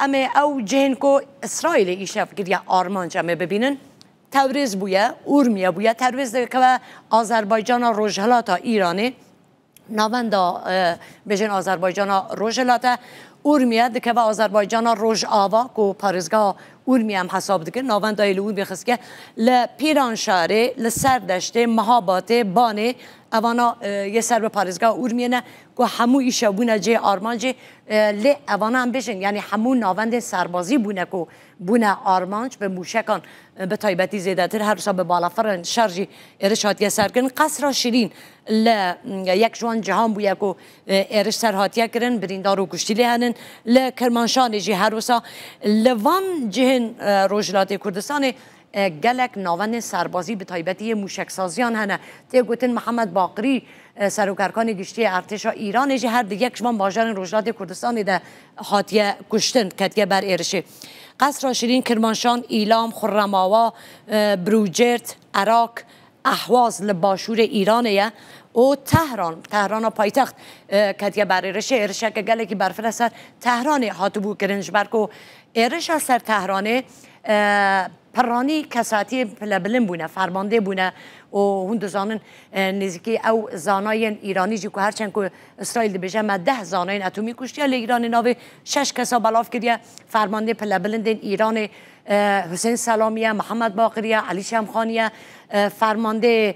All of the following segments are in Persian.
اما او جهن کو اسرائیل ایشه فکر یا آرمانج اما ببینن تبریز بویا اورمیا بویا تبریز که آذربایجان روجهلاتا ایرانی ناوندا بجن آذربایجان روجهلاتا اورمیا دکه آذربایجان روج آوا کو پارزگاه اورمی هم حساب دکه ناوندا ایل اورمی خسکه ل پیران شهر ل سردشت مهابات بانه اوانا یه سر به پارزگاه اورمیه نه که همو ایشه بونه جه آرمانج لی اوانا هم بشن یعنی همو ناوند سربازی بونه که بونه آرمانج به موشکان به تایبتی زیده تر هر روزا به بالافرن شرجی ارشاد یه سر کردن قصر شیرین یک جوان جهان بویه که ارش سرهاتیه کردن بریندار و گشتیلی هنن کرمانشان جی هر روزا لوان جهن روجلات کردستان گلک ناوند سربازی به تایبتی موشک سازیان هنه تی گوتن محمد باقری سروکرکان گشتی ارتش ایران جی هر دیگه شما باجر روجلات کردستان ده هاتیه کشتن کتیه بر ارشه قصر شیرین کرمانشان ایلام خرماوا بروجرد عراق اهواز لباشور ایرانه و تهران پایتخت کتیه بر ارشه ارشه که گلکی برفرستر تهران هاتبو کرنج برکو ارشه سر تهرانه پرانی کساتی پلبلن بونه فرمانده بونه و هون دزانن نزدیکی او زانای ایرانی جو که هرچند که اسرائیل بجه ما 10 زانای اتمی کشتی ولی ایران ناوی 6 کسا بلاف کردیه فرمانده پلبلن ایران حسین سلامیه محمد باقریه علی شمخانیه فرمانده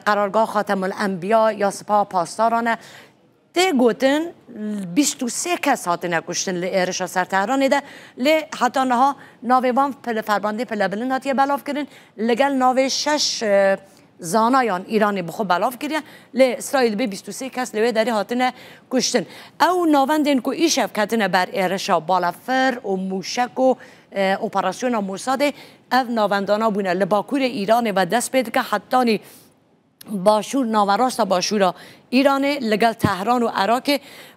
قرارگاه خاتم الانبیا یا سپاه پاسدارانه ده گوتن 23 کس هاتن کشتن لایرشا سر تهران ده لی حتی نها ناویوان فرمانده پلبلن هاتیه بلاف کردن لگل ناوی 6 زانایان ایرانی بخو بلاف کردن لی اسرائیل به 23 کس لیوی داری هاتن کشتن او ناوندین که ایشف کتن بر ایرشا بالافر و موشک و اپراسیون موساد او ناوندانا بونه لباکور ایران و دست بید که حتی باشور ناوراست باشورا ایران لگل تهران و عراق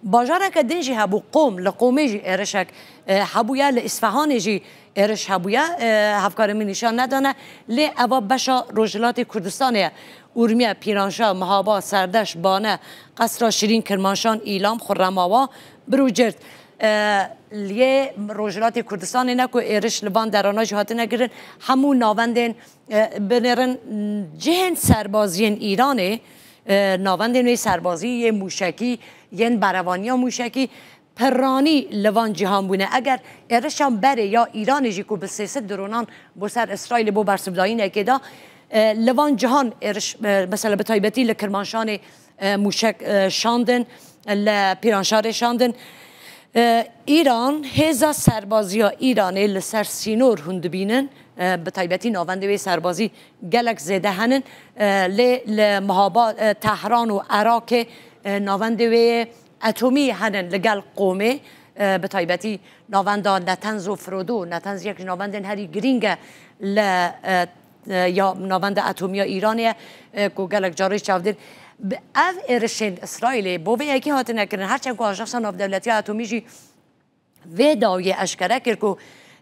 باجاره که دنجی هبو قوم لقومه جی ارشک هبویا لاصفهان جی ارش هبویا هفکار من نشان ندانه لی اوا بشا روجلات کردستانه اورمیه پیرانشاه مهابا سردش بانه قصر شیرین کرمانشان ایلام خرماوا بروجرد لیه روجلات کردستان نکو ایرش لبان درانه جهات نگرن همون ناوندن بنرن جهن سربازین ایرانه ناوندن سربازی موشکی ین بروانی موشکی پرانی لوان جهان بونه اگر ایرش هم بره یا ایران جی کو به 300 درونان بسر اسرائیل بو برسبدایی نکدا لوان جهان ایرش مثلا به تایبتی لکرمانشان موشک شاندن لپیرانشار شاندن ایران هزا سربازی ها ایرانی لسر سینور هند بینن به تایبتی ناونده سربازی گلک زیده هنن لمهابا تهران و عراق ناونده اتمی هنن لگل قومه به تایبتی ناونده نتنز و فرودو نتنز یک ناونده هری گرینگ یا ناونده اتمی ایرانی که گلک جارش چاودین او ارشین اسرائیل بوی یکی هات نکردن هرچند که آژانس ناو دولتی اتمی جی و داوی اشکره کرد که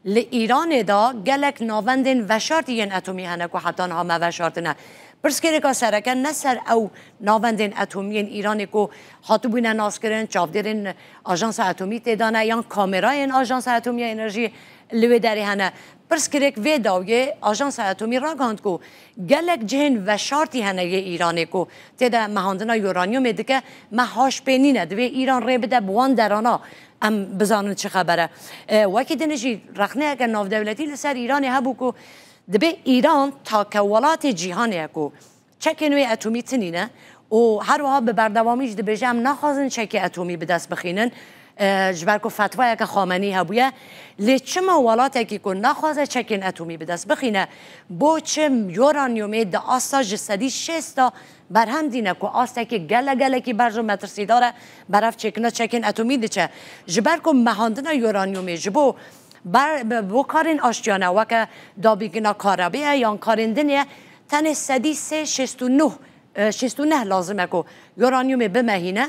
ل ایران دا گلک ناوندن وشارتی ین اتمی هنه که حتی ها ما وشارت نه پرس که رکا سرکن نسر او ناوندن اتمی ایرانی که حتی بوینه ناس کردن چاودرین آژانس اتمی تدانه یا کامرای آژانس اتمی انرژی لوی داری هنه پرس کرک و داویه آژانس اتمی را گاند کو گلک جهن و شارتی هنه ایرانی کو تدا مهاندنا یورانیوم دیگه مهاش بینینه دوی ایران ری بده بوان درانا ام بزانن چه خبره وکی دنجی رخنه اگر ناو دولتی لسر ایرانی هبو کو دبی ایران تا کولات جهانی کو چکنوی اتمی تنینه و هر وها به بردوامیش دبی جم نخوازن چک اتمی به دست بخینن جبرکو فتوای که خامنی هبویه لیچما ولاتی که کن نخوازه چکین اتمی به دست بخینه با چم یورانیومی دا آستا جسدی 6 تا برهم دینه که آستا که گله که برجو مترسی داره برف چکنا چکین اتمی دیچه جبرکو مهاندنا یورانیومی جبو بو کارین آشتیانه وکه دابیگنا کارابیه یا کارندنیه تن سدی 69 لازمه که یورانیوم بمهینه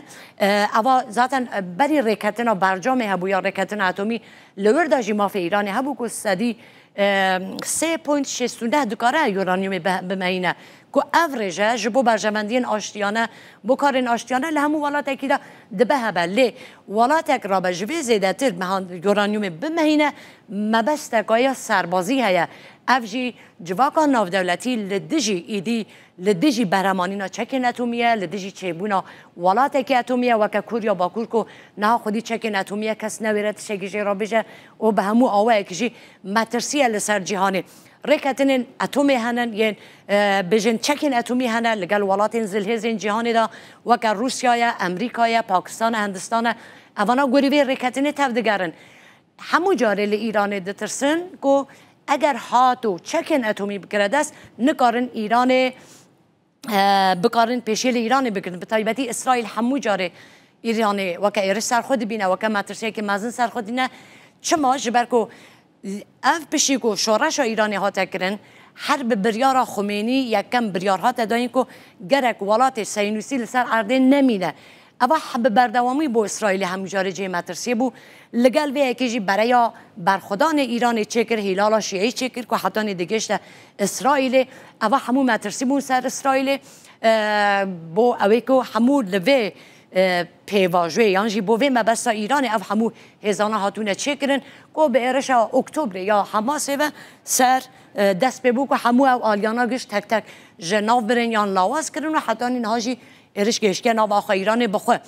اوا ذاتن بری رکتنا برجام هبو یا رکتنا اتمی لور داجی ما في ایران هبو کو سدی 3.69 دکاره یورانیوم بمهینه که افریجه جبو برجمندین آشتیانه بکارین آشتیانه لهمو ولات که دبه هبله ولات را به جوی زیده تر مهان یورانیوم بمهینه مبسته که سربازی هیا افجی جواکا ناف دولتی لدجی ایدی لدجی برمانینا چکن اتمیه لدجی چیبونا ولات که اتمیه و که کوریا باکور کو نه خودی چکن اتمیه کس نویرت شگیجی را بجه و به همو آوه کجی مترسیه لسر جهانه رکتن اتمی هنن ین بجن چکن اتمی هنن لگل ولات زلهزین جهانی دا و که روسیای امریکای پاکستان هندستان اوانا گوریوی رکتن تفدگرن همو جاره ایران دترسن کو اگر هاتو چکن اتمی بگرد است نکارن ایران بکارن پیشیل ایران بگیرن به طایبتی اسرائیل همو جاره ایران و که ایرش سر خود بینه و که مترسیه که مزن سر خود بینه چما جبر کو اف بشی کو شورش ایرانی ها تکرن هر به بریار خمینی یکم بریار ها تداین کو گرک ولات سینوسی لسر عرده نمینه اما حب بردوامی با اسرائیل همجاره جه مترسیه بو لگل وی اکیجی برای برخودان ایران چکر هیلالا شیعی چکر که حتی دیگهشت اسرائیل اما همو مترسی بون سر اسرائیل بو اوی که همو لوی پیواجوی یعنی بو وی مبستا ایران او همو هزانه هاتونه چکرن که به ارش اکتبر یا حماسه و سر دست ببو که همو او آلیانا گشت تک تک جناف برن یا لاواز کرن و حتی اینهاجی ارش گشکن آب آخا ایران بخواه